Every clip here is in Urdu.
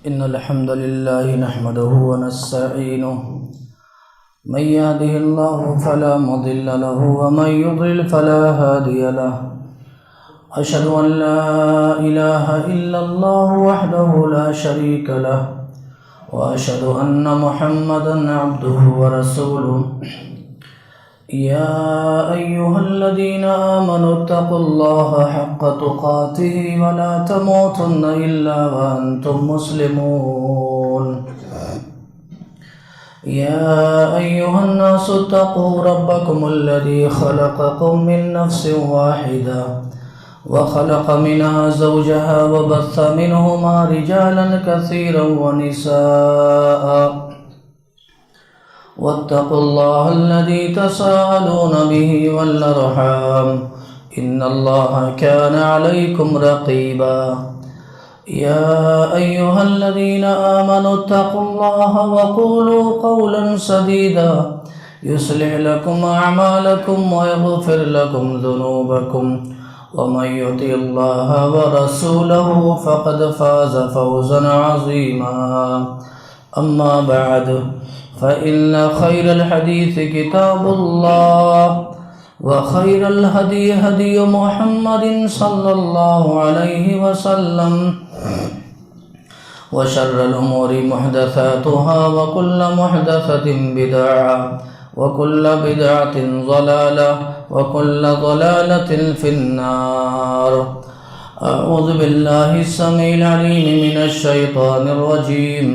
إن الحمد لله نحمده ونستعينه من يهده الله فلا مضل له ومن يضلل فلا هادي له أشهد أن لا إله إلا الله وحده لا شريك له وأشهد أن محمدا عبده ورسوله يا أيها الذين آمنوا اتقوا الله حق تقاته ولا تموتن إلا وأنتم مسلمون يا أيها الناس اتقوا ربكم الذي خلقكم من نفس واحدة وخلق منها زوجها وبث منهما رجالا كثيرا ونساء واتقوا الله الذي تساءلون به والأرحام إن الله كان عليكم رقيبا يا أيها الذين آمنوا اتقوا الله وقولوا قولا سديدا يصلح لكم أعمالكم ويغفر لكم ذنوبكم ومن يطع الله ورسوله فقد فاز فوزا عظيما أما بعد فإن خير الحديث كتاب الله وخير الهدي هدي محمد صلى الله عليه وسلم وشر الأمور محدثاتها وكل محدثة بدعة وكل بدعة ضلالة وكل ضلالة في النار. أعوذ بالله السميع العليم من الشيطان الرجيم.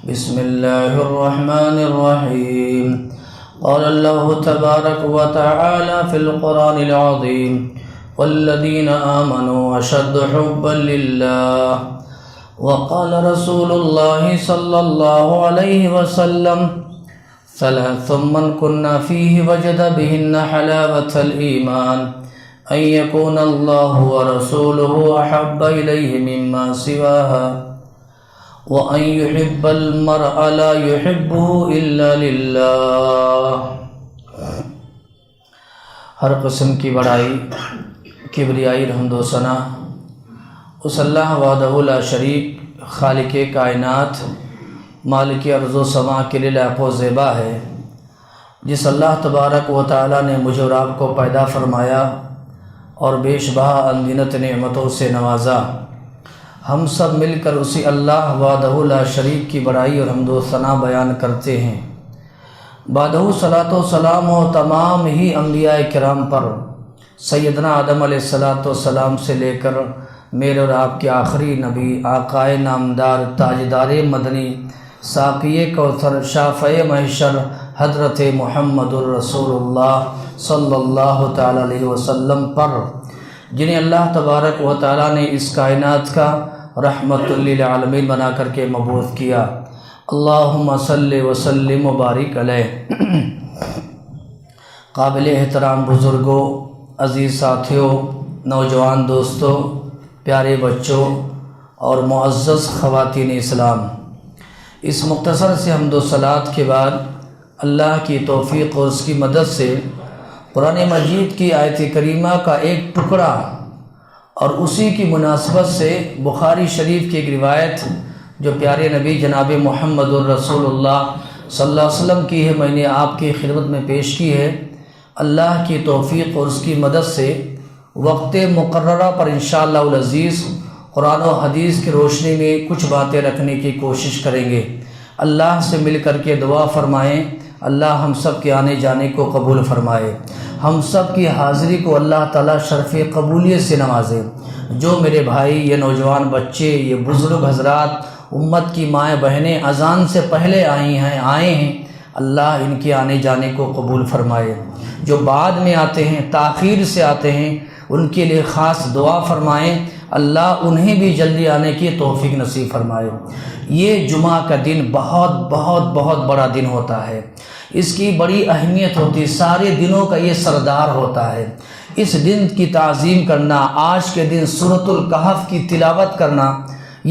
بسم الله الرحمن الرحيم. قال الله تبارك وتعالى في القرآن العظيم والذين آمنوا أشد حبا لله. وقال رسول الله صلى الله عليه وسلم ثلاث من كنا فيه وجد بهن حلاوة الإيمان أن يكون الله ورسوله أحب إليه مما سواها وأن يحب المرء لا يحبه إلا لله. ہر قسم کی بڑائی، کبریائی، حمد و ثنا اس اللہ وحدہ لا شریک، خالق کائنات، مالک ارض و سما کے لیے لائق و زیبا ہے، جس اللہ تبارک و تعالی نے مجھے اور آپ کو پیدا فرمایا اور بیش بہا انگنت نعمتوں سے نوازا. ہم سب مل کر اسی اللہ وحدہ لا شریک کی بڑائی اور حمد و ثنا بیان کرتے ہیں. بعدہ صلاۃ و سلام و تمام ہی انبیاء کرام پر، سیدنا آدم علیہ السلام سے لے کر میرے اور آپ کے آخری نبی، آقائے نامدار، تاجدار مدنی، ساقی کوثر، شافع محشر حضرت محمد الرسول اللہ صلی اللہ تعالی علیہ وسلم پر، جنہیں اللہ تبارک و تعالی نے اس کائنات کا رحمت للعالمین بنا کر کے مبعوث کیا. اللہم صلی وسلم وبارک علیہ. قابل احترام بزرگوں، عزیز ساتھیوں، نوجوان دوستوں، پیارے بچوں اور معزز خواتین اسلام، اس مختصر سے حمد و صلات کے بعد اللہ کی توفیق اور اس کی مدد سے قرآن مجید کی آیت کریمہ کا ایک ٹکڑا اور اسی کی مناسبت سے بخاری شریف کی ایک روایت جو پیارے نبی جناب محمد الرسول اللہ صلی اللہ علیہ وسلم کی ہے، میں نے آپ کی خدمت میں پیش کی ہے. اللہ کی توفیق اور اس کی مدد سے وقت مقررہ پر انشاءاللہ العزیز قرآن و حدیث کی روشنی میں کچھ باتیں رکھنے کی کوشش کریں گے. اللہ سے مل کر کے دعا فرمائیں، اللہ ہم سب کے آنے جانے کو قبول فرمائے، ہم سب کی حاضری کو اللہ تعالیٰ شرف قبولیت سے نوازے. جو میرے بھائی، یہ نوجوان بچے، یہ بزرگ حضرات، امت کی مائیں بہنیں اذان سے پہلے آئے ہیں، اللہ ان کے آنے جانے کو قبول فرمائے. جو بعد میں آتے ہیں، تاخیر سے آتے ہیں، ان کے لیے خاص دعا فرمائیں، اللہ انہیں بھی جلدی آنے کی توفیق نصیب فرمائے. یہ جمعہ کا دن بہت بہت بہت بڑا دن ہوتا ہے، اس کی بڑی اہمیت ہوتی ہے، سارے دنوں کا یہ سردار ہوتا ہے. اس دن کی تعظیم کرنا، آج کے دن سورۃ الکہف کی تلاوت کرنا،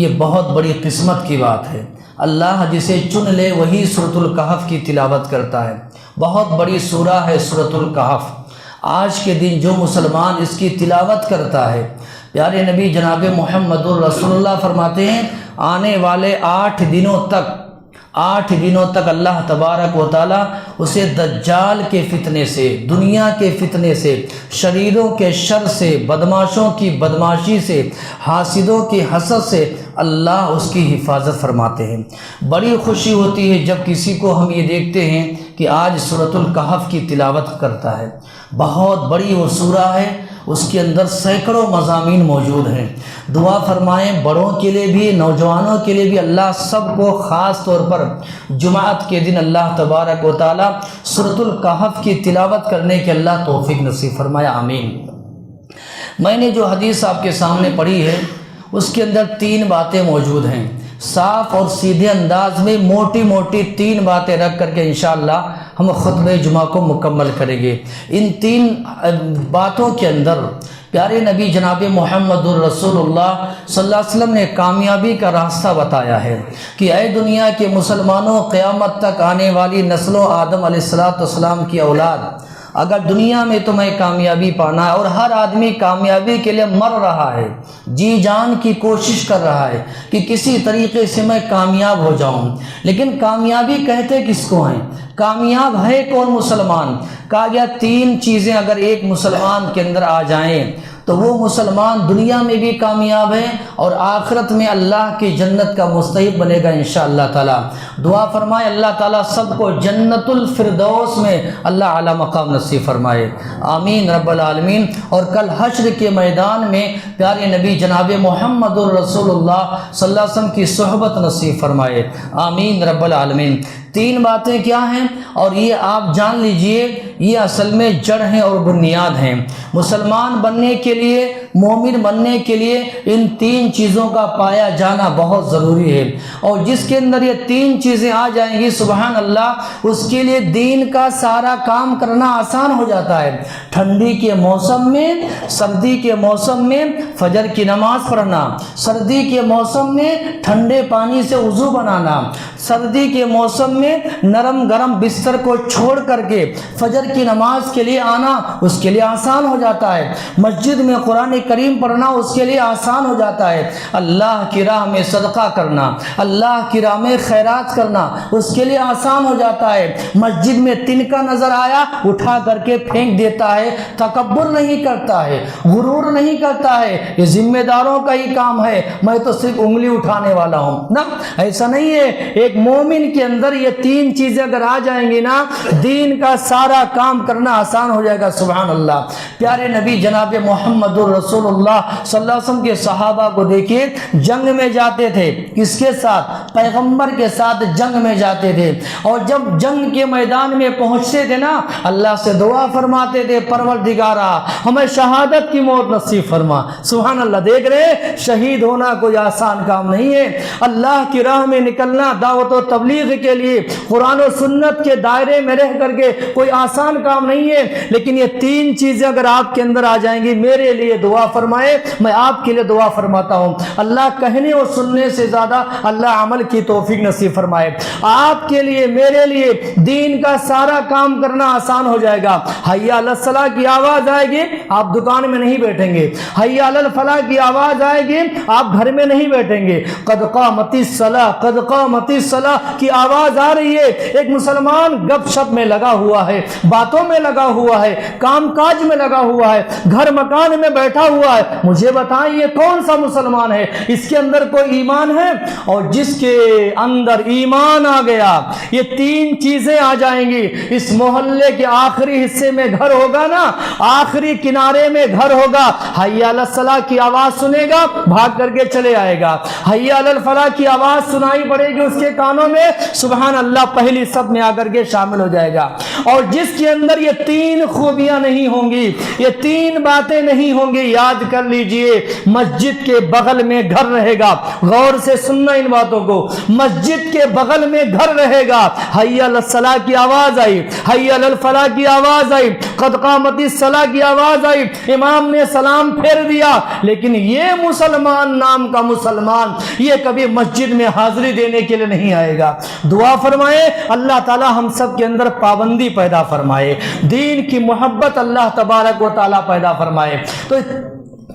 یہ بہت بڑی قسمت کی بات ہے. اللہ جسے چن لے وہی سورۃ الکہف کی تلاوت کرتا ہے. بہت بڑی سورہ ہے سورۃ الکہف. آج کے دن جو مسلمان اس کی تلاوت کرتا ہے، پیارے نبی جناب محمد الرسول اللہ فرماتے ہیں آنے والے 8 دنوں تک اللہ تبارک و تعالیٰ اسے دجال کے فتنے سے، دنیا کے فتنے سے، شریروں کے شر سے، بدماشوں کی بدماشی سے، حاسدوں کی حسد سے اللہ اس کی حفاظت فرماتے ہیں۔ بڑی خوشی ہوتی ہے جب کسی کو ہم یہ دیکھتے ہیں کہ آج سورۃ الکہف کی تلاوت کرتا ہے۔ بہت بڑی وہ سورہ ہے، اس کے اندر سینکڑوں مضامین موجود ہیں۔ دعا فرمائیں بڑوں کے لیے بھی، نوجوانوں کے لیے بھی، اللہ سب کو خاص طور پر جمعات کے دن اللہ تبارک و تعالی سورۃ الکہف کی تلاوت کرنے کے اللہ توفیق نصیب فرمایا، آمین۔ میں نے جو حدیث آپ کے سامنے پڑھی ہے اس کے اندر 3 باتیں موجود ہیں، صاف اور سیدھے انداز میں موٹی موٹی 3 باتیں رکھ کر کے انشاءاللہ ہم خطبہ جمعہ کو مکمل کریں گے۔ ان 3 باتوں کے اندر پیارے نبی جناب محمد الرسول اللہ صلی اللہ علیہ وسلم نے کامیابی کا راستہ بتایا ہے کہ اے دنیا کے مسلمانوں، قیامت تک آنے والی نسلوں، آدم علیہ السلام کی اولاد، اگر دنیا میں تمہیں کامیابی پانا ہے، اور ہر آدمی کامیابی کے لیے مر رہا ہے، جی جان کی کوشش کر رہا ہے کہ کسی طریقے سے میں کامیاب ہو جاؤں، لیکن کامیابی کہتے کس کو ہیں؟ کامیاب ہے کون؟ مسلمان۔ کہا گیا 3 چیزیں اگر ایک مسلمان کے اندر آ جائیں تو وہ مسلمان دنیا میں بھی کامیاب ہے اور آخرت میں اللہ کی جنت کا مستحق بنے گا انشاءاللہ تعالی۔ دعا فرمائے اللہ تعالیٰ سب کو جنت الفردوس میں اللہ اعلیٰ مقام نصیب فرمائے، آمین رب العالمین۔ اور کل حشر کے میدان میں پیارے نبی جناب محمد الرسول اللہ صلی اللہ علیہ وسلم کی صحبت نصیب فرمائے، آمین رب العالمین۔ 3 باتیں کیا ہیں؟ اور یہ آپ جان لیجئے یہ اصل میں جڑ ہیں اور بنیاد ہیں۔ مسلمان بننے کے لیے، مومن بننے کے لیے ان 3 چیزوں کا پایا جانا بہت ضروری ہے، اور جس کے اندر یہ 3 چیزیں آ جائیں گی سبحان اللہ، اس کے لیے دین کا سارا کام کرنا آسان ہو جاتا ہے۔ ٹھنڈی کے موسم میں، سردی کے موسم میں فجر کی نماز پڑھنا، سردی کے موسم میں ٹھنڈے پانی سے وضو بنانا، سردی کے موسم میں نرم گرم بستر کو چھوڑ کر کے فجر کی نماز کے لیے آنا اس کے لیے آسان ہو جاتا ہے، مسجد میں قرآن کریم پڑھنا اس کے لیے آسان ہو جاتا ہے، اللہ کی راہ میں صدقہ کرنا، اللہ کی راہ میں خیرات کرنا اس کے لیے آسان ہو جاتا ہے، مسجد میں تنکا نظر آیا اٹھا کر کے پھینک دیتا ہے، تکبر نہیں کرتا ہے، غرور نہیں کرتا ہے، یہ ذمہ داروں کا ہی کام ہے، میں تو صرف انگلی اٹھانے والا ہوں نا، ایسا نہیں ہے۔ ایک مومن کے اندر یہ 3 چیزیں اگر آ جائیں گی نا، دین کا سارا کام کرنا آسان ہو جائے گا سبحان اللہ۔ پیارے نبی جناب محمد الرسول اللہ صلی اللہ علیہ وسلم کے صحابہ کو دیکھیے، جنگ میں جاتے تھے، کس کے ساتھ؟ پیغمبر کے ساتھ جنگ میں جاتے تھے، اور جب جنگ کے میدان میں پہنچتے تھے نا اللہ سے دعا فرماتے تھے، پروردگارا ہمیں شہادت کی موت نصیب فرما، سبحان اللہ۔ دیکھ رہے شہید ہونا کوئی آسان کام نہیں ہے، اللہ کی راہ میں نکلنا دعوت و تبلیغ کے لیے قرآن و سنت کے دائرے میں رہ کر کے کوئی آسان کام نہیں ہے، لیکن یہ 3 چیزیں اگر آپ کے اندر آ جائیں گی، میرے لیے دعا فرمائے، میں آپ کے لیے دعا فرماتا ہوں، اللہ کہنے اور سننے سے زیادہ اللہ عمل کی توفیق نصیب فرمائے۔ آپ کے لیے میرے لیے دین کا سارا کام کرنا آسان ہو جائے گا۔ حی علی الصلاح کی آواز آئے گی آپ دکان میں نہیں بیٹھیں گے، حی علی الفلاح کی آواز آئے گی آپ گھر میں نہیں بیٹھیں گے، قد قامت الصلاح، قد قامت الصلاح کی آواز آ رہی ہے، ایک مسلمان گپ شپ میں لگا ہوا ہے، باتوں میں لگا ہوا ہے، کام کاج میں لگا ہوا ہے، گھر مکان میں بیٹھا ہوا ہے، مجھے بتائیں یہ کون سا مسلمان ہے؟ اس کے اندر کوئی ایمان ہے؟ اور جس کے اندر ایمان آ گیا، یہ 3 چیزیں آ جائیں گی، اس محلے کے آخری حصے میں گھر ہوگا نا، آخری کنارے میں گھر ہوگا، حی علی الصلاح کی آواز سنے گا بھاگ کر کے چلے آئے گا، حی علی الفلاح کی آواز سنائی پڑے گی اس کے کانوں میں، سبحان اللہ پہلی صف میں آ کر کے شامل ہو جائے گا۔ اور جس کے اندر یہ 3 خوبیاں نہیں ہوں گی، یہ 3 باتیں نہیں ہوں گی، یاد کر لیجئے مسجد کے بغل میں گھر رہے گا، غور سے سننا ان باتوں کو، مسجد کے بغل میں گھر رہے گا، حی علی الصلاح کی آواز آئی، حی علی الفلاح کی آواز آئی، قد قامت الصلاح کی آواز آئی، امام نے سلام پھیر دیا، لیکن یہ مسلمان نام کا مسلمان یہ کبھی مسجد میں حاضری دینے کے لیے نہیں آئے گا۔ دعا فرمائے اللہ تعالی ہم سب کے اندر پابندی پیدا فرمائے، دین کی محبت اللہ تبارک و تعالی پیدا فرمائے۔ تو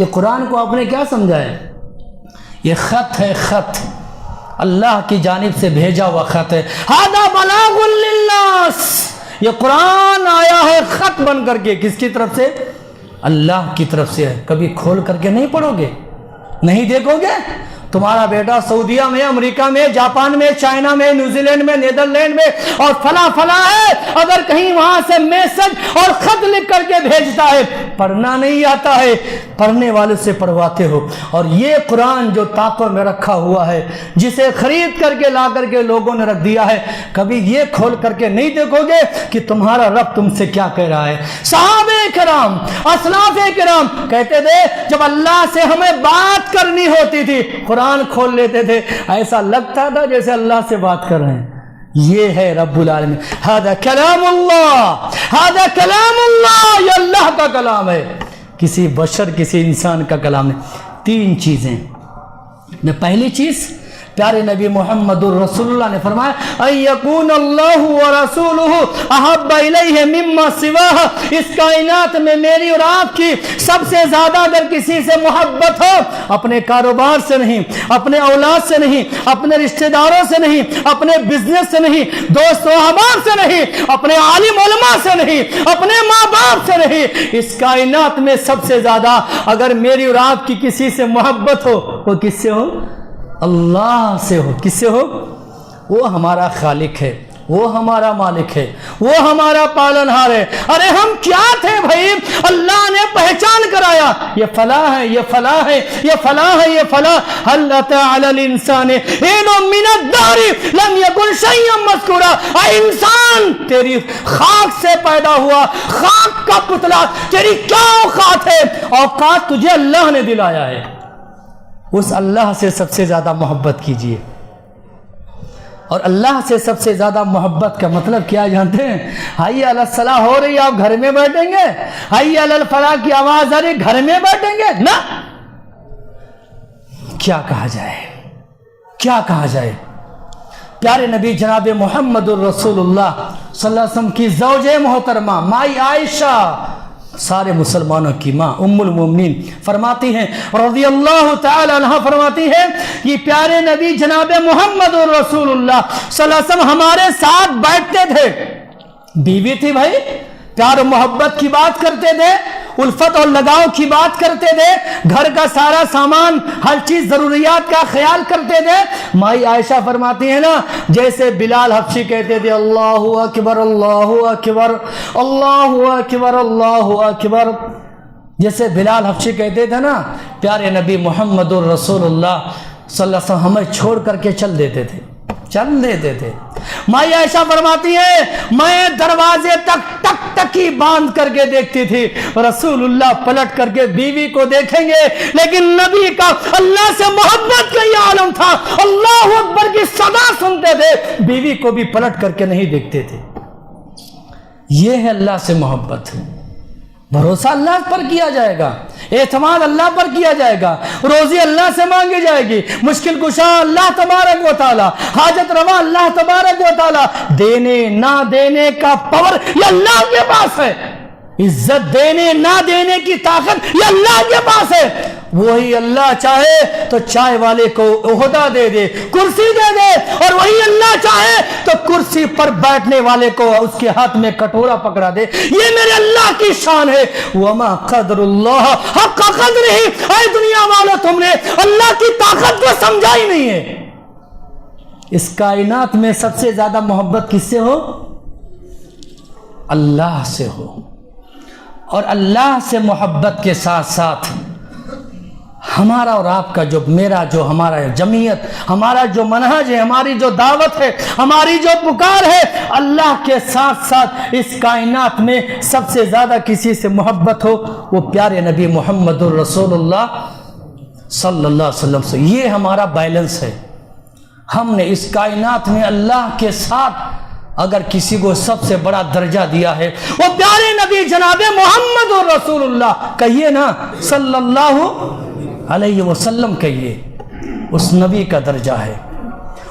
یہ قرآن کو آپ نے کیا سمجھا ہے؟ یہ خط ہے، خط اللہ کی جانب سے بھیجا ہوا خط ہے. ھذا بلاغ للناس، یہ قرآن آیا ہے خط بن کر کے. کس کی طرف سے؟ اللہ کی طرف سے ہے. کبھی کھول کر کے نہیں پڑھو گے، نہیں دیکھو گے؟ تمہارا بیٹا سعودیہ میں، امریکہ میں، جاپان میں، چائنا میں، نیوزی لینڈ میں، نیدرلینڈ میں اور فلاں ہے، اگر کہیں وہاں سے میسج اور خط لکھ کر کے بھیجتا ہے، پڑھنا نہیں آتا ہے، پڑھنے والے سے پڑھواتے ہو. اور یہ قرآن جو طاقوں میں رکھا ہوا ہے، جسے خرید کر کے لا کر کے لوگوں نے رکھ دیا ہے، کبھی یہ کھول کر کے نہیں دیکھو گے کہ تمہارا رب تم سے کیا کہہ رہا ہے. صحابہ کرام، اسلاف کرام کہتے تھے جب اللہ سے ہمیں بات کرنی ہوتی تھی قرآن کھول لیتے تھے، ایسا لگتا تھا جیسے اللہ سے بات کر رہے ہیں. یہ ہے رب العالمین. ھذا کلام اللہ، ھذا کلام اللہ، یہ اللہ کا کلام ہے، کسی بشر، کسی انسان کا کلام نہیں. 3 چیزیں. پہلی چیز، پیارے نبی محمد الرسول اللہ نے فرمایا ان یکون اللہ ورسولہ احب الیہ مما سواہ، اس کائنات میں میری اور آپ کی سب سے زیادہ اگر کسی سے محبت ہو، اپنے کاروبار سے نہیں، اپنے اولاد سے نہیں، اپنے رشتہ داروں سے نہیں، اپنے بزنس سے نہیں، دوست و احباب سے نہیں، اپنے عالم علماء سے نہیں، اپنے ماں باپ سے نہیں، اس کائنات میں سب سے زیادہ اگر میری اور آپ کی کسی سے محبت ہو، وہ کس سے ہو؟ اللہ سے ہو. کس سے ہو؟ وہ ہمارا خالق ہے، وہ ہمارا مالک ہے، وہ ہمارا پالنہار ہے. ارے ہم کیا تھے بھائی؟ اللہ نے پہچان کرایا، یہ فلاں ہے، یہ فلاں ہے، یہ فلاں ہے، یہ فلاں. هل اتى على الانسان حين من الدهر لم يكن شيئا مذكورا. اے انسان، تیری خاک سے پیدا ہوا، خاک کا پتلا، تیری کیا اوقات ہے؟ اوقات تجھے اللہ نے دلایا ہے. اس اللہ سے سب سے زیادہ محبت کیجئے. اور اللہ سے سب سے زیادہ محبت کا مطلب کیا جانتے ہیں؟ حی علی الصلاۃ ہو رہی، آپ گھر میں بیٹھیں گے؟ حی علی الفلاح کی آواز آ رہی، گھر میں بیٹھیں گے؟ نہ. کیا کہا جائے، کیا کہا جائے؟ پیارے نبی جناب محمد الرسول اللہ صلی اللہ علیہ وسلم کی زوجہ محترمہ مائی عائشہ، سارے مسلمانوں کی ماں، ام المومنین فرماتی ہیں رضی اللہ تعالی عنہ، فرماتی ہیں یہ پیارے نبی جناب محمد رسول اللہ صلی اللہ علیہ وسلم ہمارے ساتھ بیٹھتے تھے. بیوی تھی بھائی، پیار و محبت کی بات کرتے تھے، الفت اور لگاؤ کی بات کرتے تھے، گھر کا سارا سامان، ہر چیز، ضروریات کا خیال کرتے تھے. مائی عائشہ فرماتی ہے نا، جیسے بلال حبشی کہتے تھے اللہ اکبر اللہ اکبر اللہ اکبر اللہ اکبر، جیسے بلال حبشی کہتے تھے نا، پیارے نبی محمد الرسول اللہ صلی اللہ علیہ وسلم ہمیں چھوڑ کر کے چل دیتے تھے، چل دیتے تھے. مائی عائشہ فرماتی ہے میں دروازے تک ٹک ٹکی باندھ کر کے دیکھتی تھی، رسول اللہ پلٹ کر کے بیوی کو دیکھیں گے، لیکن نبی کا اللہ سے محبت کا یہ عالم تھا، اللہ اکبر کی صدا سنتے تھے، بیوی کو بھی پلٹ کر کے نہیں دیکھتے تھے. یہ ہے اللہ سے محبت. بھروسہ اللہ پر کیا جائے گا، اعتماد اللہ پر کیا جائے گا، روزی اللہ سے مانگی جائے گی، مشکل کشا اللہ تبارک و تعالی، حاجت روا اللہ تبارک و تعالی. دینے نہ دینے کا پاور یہ اللہ کے پاس ہے، عزت دینے نہ دینے کی طاقت یہ اللہ کے پاس ہے. وہی اللہ چاہے تو چائے والے کو عہدہ دے دے، کرسی دے دے، اور وہی اللہ چاہے تو کرسی پر بیٹھنے والے کو اس کے ہاتھ میں کٹورا پکڑا دے. یہ میرے اللہ کی شان ہے. وما قدر اللہ حق قدرہ. اے دنیا والو، تم نے اللہ کی طاقت کو سمجھا ہی نہیں ہے. اس کائنات میں سب سے زیادہ محبت کس سے ہو؟ اللہ سے ہو. اور اللہ سے محبت کے ساتھ ساتھ ہمارا اور آپ کا جو، میرا جو، ہمارا جمعیت، ہمارا جو منہج ہے، ہماری جو دعوت ہے، ہماری جو پکار ہے، اللہ کے ساتھ ساتھ اس کائنات میں سب سے زیادہ کسی سے محبت ہو وہ پیارے نبی محمد الرسول اللہ صلی اللہ علیہ وسلم سے. یہ ہمارا بیلنس ہے. ہم نے اس کائنات میں اللہ کے ساتھ اگر کسی کو سب سے بڑا درجہ دیا ہے وہ پیارے نبی جناب محمد الرسول اللہ، کہیے نا صلی اللہ علیہ وسلم، کہیے. اس نبی کا درجہ ہے،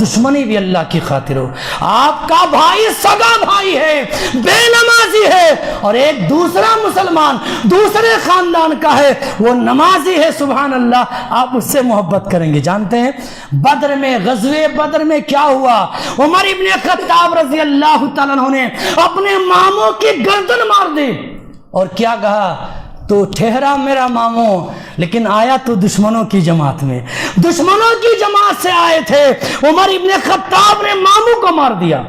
دشمنی بھی اللہ کی خاطر ہو. آپ کا بھائی سگا بھائی ہے، بے نمازی ہے، اور ایک دوسرا مسلمان دوسرے خاندان کا ہے، وہ نمازی ہے، سبحان اللہ، آپ اس سے محبت کریں گے. جانتے ہیں بدر میں، غزوہ بدر میں کیا ہوا؟ عمر ابن خطاب رضی اللہ تعالیٰ عنہ نے اپنے ماموں کی گردن مار دی اور کیا کہا؟ تو ٹھہرا میرا ماموں، لیکن آیا تو دشمنوں کی جماعت میں، دشمنوں کی جماعت سے آئے تھے. عمر ابن خطاب نے ماموں کو مار دیا.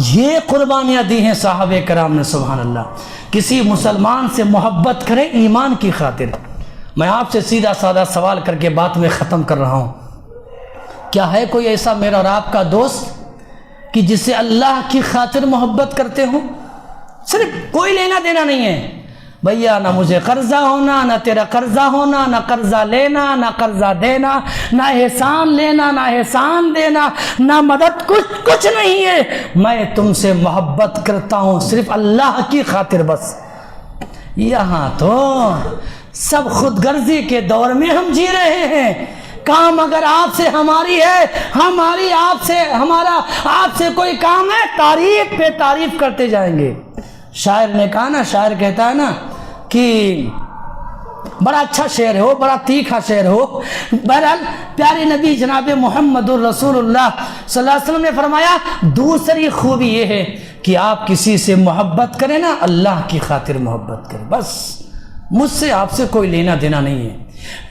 یہ قربانیاں دی ہیں صحابہ کرام نے، سبحان اللہ. کسی مسلمان سے محبت کریں ایمان کی خاطر. میں آپ سے سیدھا سادہ سوال کر کے بات میں ختم کر رہا ہوں. کیا ہے کوئی ایسا میرا اور آپ کا دوست کہ جس سے اللہ کی خاطر محبت کرتے ہوں؟ صرف کوئی لینا دینا نہیں ہے بھیا، نہ مجھے قرضہ ہونا، نہ تیرا قرضہ ہونا، نہ قرضہ لینا، نہ قرضہ دینا، نہ احسان لینا، نہ احسان دینا، نہ مدد، کچھ نہیں ہے. میں تم سے محبت کرتا ہوں صرف اللہ کی خاطر بس. یہاں تو سب خود غرضی کے دور میں ہم جی رہے ہیں. کام اگر آپ سے ہماری ہے، ہماری آپ سے، ہمارا آپ سے کوئی کام ہے، تعریف پہ تعریف کرتے جائیں گے. شاعر نے کہا نا، شاعر کہتا ہے نا کہ بڑا اچھا شعر ہو، بڑا تیکھا شعر ہو. بہرحال پیارے نبی جناب محمد الرسول اللہ صلی اللہ علیہ وسلم نے فرمایا دوسری خوبی یہ ہے کہ آپ کسی سے محبت کریں نا، اللہ کی خاطر محبت کریں بس. مجھ سے آپ سے کوئی لینا دینا نہیں ہے.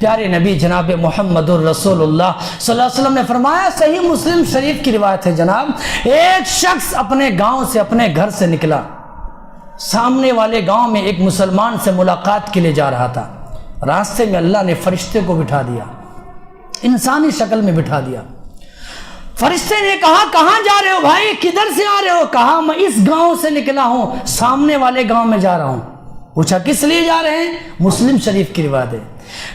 پیارے نبی جناب محمد الرسول اللہ صلی اللہ علیہ وسلم نے فرمایا، صحیح مسلم شریف کی روایت ہے جناب، ایک شخص اپنے گاؤں سے، اپنے گھر سے نکلا، سامنے والے گاؤں میں ایک مسلمان سے ملاقات کے لیے جا رہا تھا. راستے میں اللہ نے فرشتے کو بٹھا دیا، انسانی شکل میں بٹھا دیا. فرشتے نے کہا کہاں جا رہے ہو بھائی، کدھر سے آ رہے ہو؟ کہا میں اس گاؤں سے نکلا ہوں، سامنے والے گاؤں میں جا رہا ہوں. پوچھا کس لیے جا رہے ہیں؟ مسلم شریف کی روایت ہے.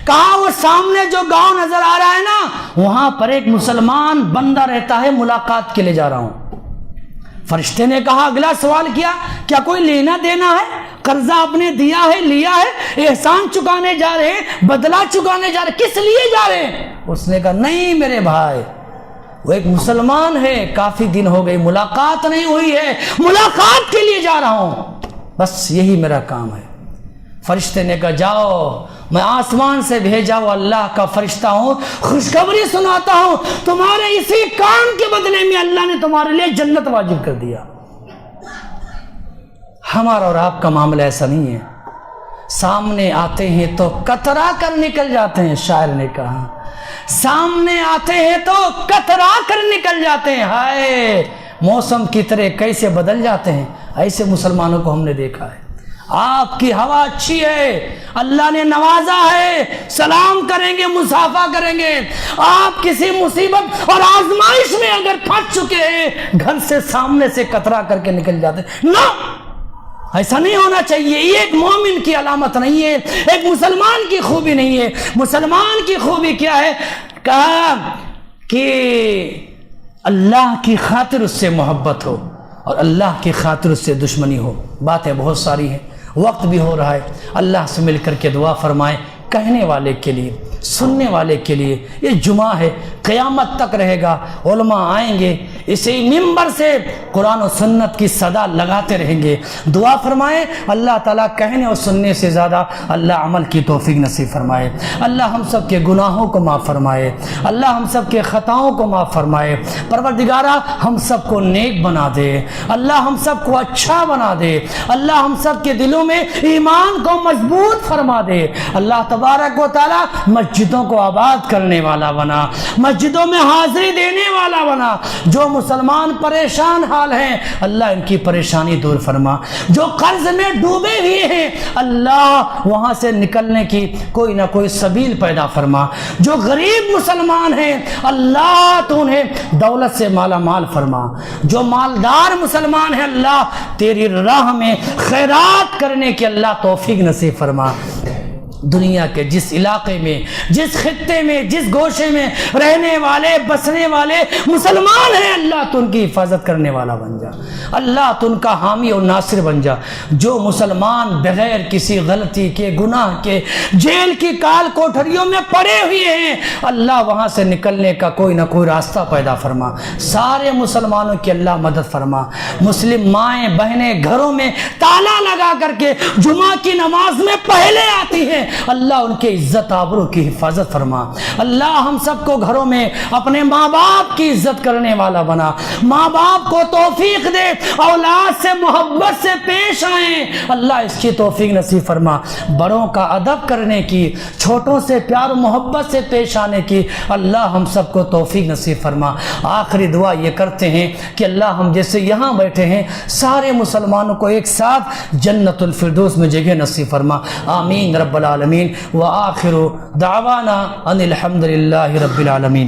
کہا وہ سامنے جو گاؤں نظر آ رہا ہے نا، وہاں پر ایک مسلمان بندہ رہتا ہے، ملاقات کے لیے جا رہا ہوں. فرشتے نے کہا، اگلا سوال کیا، کیا کوئی لینا دینا ہے؟ قرضہ آپ نے دیا ہے، لیا ہے، احسان چکانے جا رہے ہیں، بدلہ چکانے جا رہے ہیں، کس لیے جا رہے ہیں؟ اس نے کہا نہیں میرے بھائی، وہ ایک مسلمان ہے، کافی دن ہو گئی ملاقات نہیں ہوئی ہے، ملاقات کے لیے جا رہا ہوں، بس یہی میرا کام ہے. فرشتے نے کہا جاؤ، میں آسمان سے بھیجا ہوا اللہ کا فرشتہ ہوں، خوشخبری سناتا ہوں، تمہارے اسی کام کے بدلے میں اللہ نے تمہارے لیے جنت واجب کر دیا. ہمارا اور آپ کا معاملہ ایسا نہیں ہے. سامنے آتے ہیں تو کترا کر نکل جاتے ہیں. شاعر نے کہا سامنے آتے ہیں تو کترا کر نکل جاتے ہیں. ہائے موسم کی طرح کیسے بدل جاتے ہیں. ایسے مسلمانوں کو ہم نے دیکھا ہے. آپ کی ہوا اچھی ہے، اللہ نے نوازا ہے، سلام کریں گے، مصافحہ کریں گے. آپ کسی مصیبت اور آزمائش میں اگر پھنس چکے ہیں، گھر سے سامنے سے کترا کر کے نکل جاتے ہیں. نہ، ایسا نہیں ہونا چاہیے. یہ ایک مومن کی علامت نہیں ہے، ایک مسلمان کی خوبی نہیں ہے. مسلمان کی خوبی کیا ہے؟ کہا کہ اللہ کی خاطر اس سے محبت ہو اور اللہ کی خاطر اس سے دشمنی ہو. باتیں بہت ساری ہیں، وقت بھی ہو رہا ہے. اللہ سے مل کر کے دعا فرمائیں، کہنے والے کے لیے، سننے والے کے لیے. یہ جمعہ ہے، قیامت تک رہے گا. علماء آئیں گے، اسی منبر سے قرآن و سنت کی صدا لگاتے رہیں گے. دعا فرمائیں اللہ تعالیٰ کہنے اور سننے سے زیادہ اللہ عمل کی توفیق نصیب فرمائے. اللہ ہم سب کے گناہوں کو معاف فرمائے. اللہ ہم سب کے خطاؤں کو معاف فرمائے. پروردگارہ ہم سب کو نیک بنا دے. اللہ ہم سب کو اچھا بنا دے. اللہ ہم سب کے دلوں میں ایمان کو مضبوط فرما دے. اللہ تبارک و تعالیٰ مسجدوں کو آباد کرنے والا بنا، مسجدوں میں حاضری دینے والا بنا. جو مسلمان پریشان حال ہیں اللہ ان کی پریشانی دور فرما. جو قرض میں ڈوبے ہوئے ہیں اللہ وہاں سے نکلنے کی کوئی نہ کوئی سبیل پیدا فرما. جو غریب مسلمان ہیں اللہ تو انہیں دولت سے مالا مال فرما. جو مالدار مسلمان ہیں اللہ تیری راہ میں خیرات کرنے کی اللہ توفیق نصیب فرما. دنیا کے جس علاقے میں، جس خطے میں، جس گوشے میں رہنے والے بسنے والے مسلمان ہیں، اللہ تو ان کی حفاظت کرنے والا بن جا، اللہ تو ان کا حامی اور ناصر بن جا۔ جو مسلمان بغیر کسی غلطی کے، گناہ کے، جیل کی کال کوٹھریوں میں پڑے ہوئے ہیں، اللہ وہاں سے نکلنے کا کوئی نہ کوئی راستہ پیدا فرما۔ سارے مسلمانوں کی اللہ مدد فرما۔ مسلم مائیں بہنیں گھروں میں تالا لگا کر کے جمعہ کی نماز میں پہلے آتی ہیں، اللہ ان کے عزت آبرو کی حفاظت فرما۔ اللہ ہم سب کو گھروں میں اپنے ماں باپ کی عزت کرنے والا بنا۔ ماں باپ کو توفیق دے، اولاد سے محبت سے پیش آئیں، اللہ اس کی توفیق نصیب فرما۔ بڑوں کا ادب کرنے کی، چھوٹوں سے پیار و محبت سے پیش آنے کی اللہ ہم سب کو توفیق نصیب فرما۔ آخری دعا یہ کرتے ہیں کہ اللہ ہم جیسے یہاں بیٹھے ہیں سارے مسلمانوں کو ایک ساتھ جنت الفردوس میں جگہ نصیب فرما۔ آمین رب العالمین۔ وآخر دعوانا ان الحمد للہ رب العالمین۔